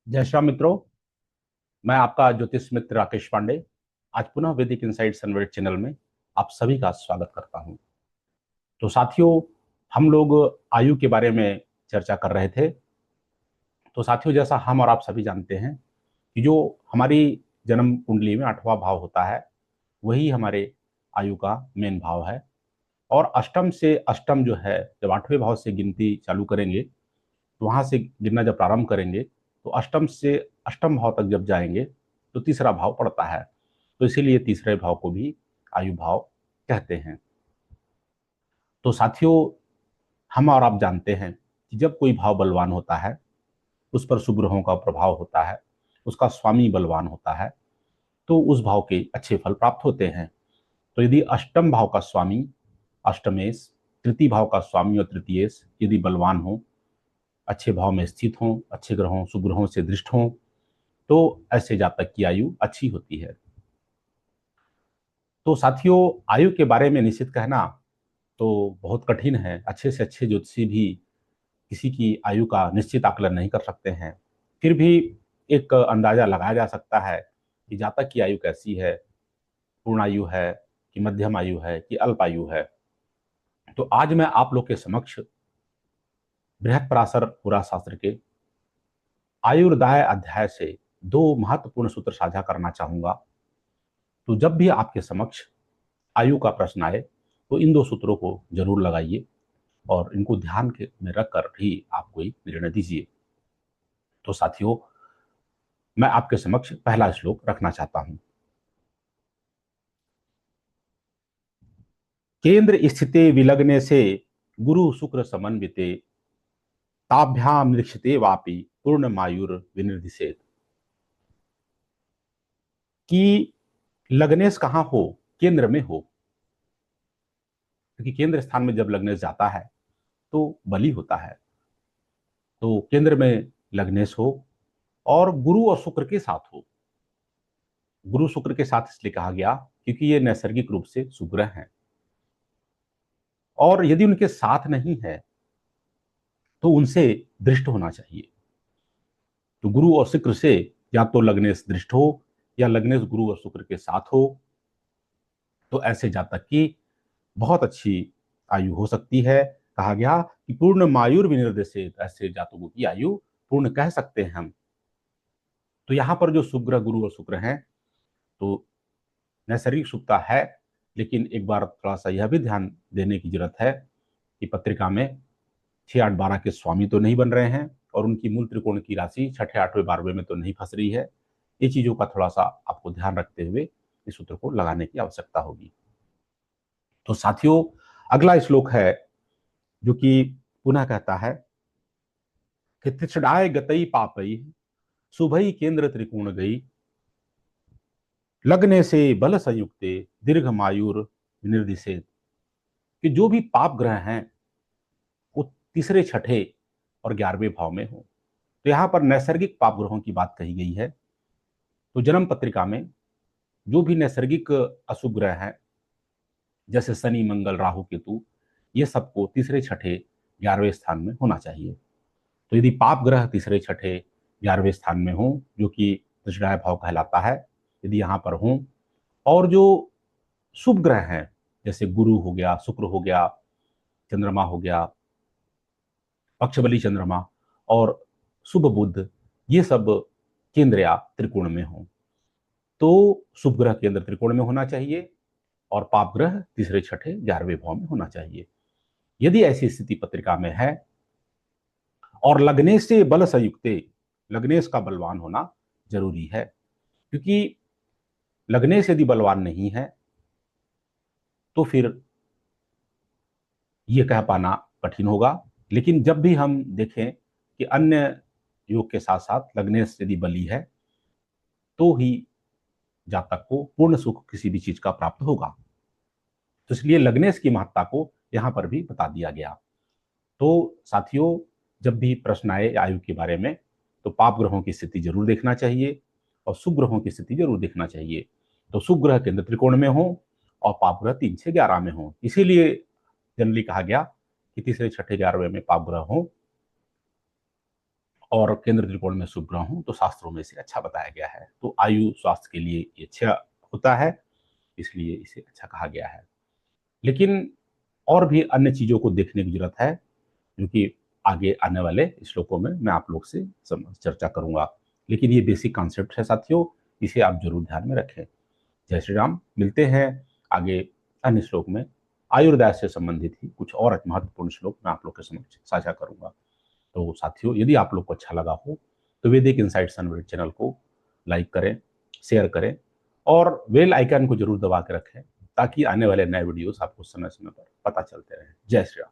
जय श्री राम मित्रों। मैं आपका ज्योतिष मित्र राकेश पांडे आज पुनः वैदिक इनसाइट सनवेट चैनल में आप सभी का स्वागत करता हूं। तो साथियों, हम लोग आयु के बारे में चर्चा कर रहे थे। तो साथियों, जैसा हम और आप सभी जानते हैं कि जो हमारी जन्म कुंडली में 8वां भाव होता है वही हमारे आयु का मेन भाव है। और अष्टम से अष्टम जो है, जब 8वें भाव से गिनती चालू करेंगे तो वहां से गिनना जब प्रारंभ करेंगे तो अष्टम से अष्टम भाव तक जब जाएंगे तो तीसरा भाव पड़ता है। तो इसीलिए तीसरे भाव को भी आयु भाव कहते हैं। तो साथियों, हम और आप जानते हैं कि जब कोई भाव बलवान होता है उस पर शुभ ग्रहों का प्रभाव होता है, उसका स्वामी बलवान होता है, तो उस भाव के अच्छे फल प्राप्त होते हैं। तो यदि अष्टम भाव का स्वामी अष्टमेश, तृतीय भाव का स्वामी और तृतीयेश यदि बलवान हो, अच्छे भाव में स्थित हों, अच्छे ग्रहों शुभ ग्रहों से दृष्ट हों, तो ऐसे जातक की आयु अच्छी होती है। तो साथियों, आयु के बारे में निश्चित कहना तो बहुत कठिन है। अच्छे से अच्छे ज्योतिषी भी किसी की आयु का निश्चित आकलन नहीं कर सकते हैं। फिर भी एक अंदाजा लगाया जा सकता है कि जातक की आयु कैसी है, पूर्ण आयु है कि मध्यम आयु है कि अल्प आयु है। तो आज मैं आप लोग के समक्ष बृहत्पराशर पुरा शास्त्र के आयुर्दाय अध्याय से दो महत्वपूर्ण सूत्र साझा करना चाहूंगा। तो जब भी आपके समक्ष आयु का प्रश्न आए तो इन दो सूत्रों को जरूर लगाइए और इनको ध्यान के में रखकर ही आप कोई निर्णय दीजिए। तो साथियों, मैं आपके समक्ष पहला श्लोक रखना चाहता हूं। केंद्र स्थिते विलग्ने से गुरु शुक्र समन्विते ताभ्याम निरीक्षते वापि पूर्णमायुर विनिर्दिशेत। कि लग्नेश कहाँ हो? केंद्र में हो। क्योंकि केंद्र स्थान में जब लग्नेश जाता है तो बली होता है। तो केंद्र में लग्नेश हो और गुरु और शुक्र के साथ हो। गुरु शुक्र के साथ इसलिए कहा गया क्योंकि ये नैसर्गिक रूप से सुग्रह हैं। और यदि उनके साथ नहीं है तो उनसे दृष्ट होना चाहिए। तो गुरु और शुक्र से या तो लग्नेश दृष्ट हो या लग्नेश गुरु और शुक्र के साथ हो, तो ऐसे जातक की बहुत अच्छी आयु हो सकती है। कहा गया कि पूर्ण मायुर विनिर्देशित, ऐसे जातकों की आयु पूर्ण कह सकते हैं हम। तो यहाँ पर जो शुक्र गुरु और शुक्र हैं, तो नैसर्गिक सुखता है, लेकिन एक बार थोड़ा सा यह भी ध्यान देने की जरूरत है कि पत्रिका में 6 8 12 के स्वामी तो नहीं बन रहे हैं और उनकी मूल त्रिकोण की राशि छठे आठवें 12वें में तो नहीं फंस रही है। ये चीजों का थोड़ा सा आपको ध्यान रखते हुए इस सूत्र को लगाने की आवश्यकता होगी। तो साथियों, अगला श्लोक है जो कि पुनः कहता है कि तिछड़ाए गतई पापई शुभई केंद्र त्रिकोण गई लग्ने से बल संयुक्ते दीर्घ मायुर निर्दिशेत। कि जो भी पाप ग्रह हैं वो तीसरे छठे और 11वें भाव में हो। तो यहाँ पर नैसर्गिक पाप ग्रहों की बात कही गई है। तो जन्म पत्रिका में जो भी नैसर्गिक अशुभ ग्रह हैं, जैसे शनि मंगल राहु केतु, ये सबको तीसरे छठे 11वें स्थान में होना चाहिए। तो यदि पाप ग्रह तीसरे छठे 11वें स्थान में हो, जो कि दृष्टाय भाव कहलाता है, यदि यहाँ पर हों, और जो शुभ ग्रह हैं जैसे गुरु हो गया, शुक्र हो गया, चंद्रमा हो गया, पक्षबली चंद्रमा और शुभ बुध, ये सब केंद्र या त्रिकोण में हो, तो शुभ ग्रह केंद्र त्रिकोण में होना चाहिए और पाप ग्रह तीसरे छठे 11वें भाव में होना चाहिए। यदि ऐसी स्थिति पत्रिका में है और लग्नेश से बल संयुक्ते, लग्नेश का बलवान होना जरूरी है। क्योंकि लग्नेश यदि बलवान नहीं है तो फिर ये कह पाना कठिन होगा। लेकिन जब भी हम देखें कि अन्य योग के साथ साथ लग्नेश यदि बली है तो ही जातक को पूर्ण सुख किसी भी चीज का प्राप्त होगा। तो इसलिए लग्नेश की महत्ता को यहां पर भी बता दिया गया। तो साथियों, जब भी प्रश्न आए आयु के बारे में तो पाप ग्रहों की स्थिति जरूर देखना चाहिए और शुभ ग्रहों की स्थिति जरूर देखना चाहिए। तो शुभ ग्रह केंद्र त्रिकोण में हो और पाप ग्रह 3 से 11 में हो। इसीलिए जनरली कहा गया कि तीसरे छठे 11वें में पाप ग्रह हो और केंद्र त्रिकोण में शुभ ग्रह हूं तो शास्त्रों में इसे अच्छा बताया गया है। तो आयु स्वास्थ्य के लिए ये अच्छा होता है, इसलिए इसे अच्छा कहा गया है। लेकिन और भी अन्य चीजों को देखने की जरूरत है, जो कि आगे आने वाले श्लोकों में मैं आप लोग से चर्चा करूंगा। लेकिन ये बेसिक कॉन्सेप्ट है साथियों, इसे आप जरूर ध्यान में रखें। जय श्री राम। मिलते हैं आगे अन्य श्लोक में। आयुर्वेद से संबंधित ही कुछ और महत्वपूर्ण श्लोक मैं आप लोग के समक्ष साझा करूंगा। तो साथियों, यदि आप लोग को अच्छा लगा हो तो वैदिक इनसाइट्स अनवेल्ड चैनल को लाइक करें, शेयर करें और बेल आइकन को जरूर दबा के रखें, ताकि आने वाले नए वीडियोस आपको समय समय पर पता चलते रहें। जय श्री राम।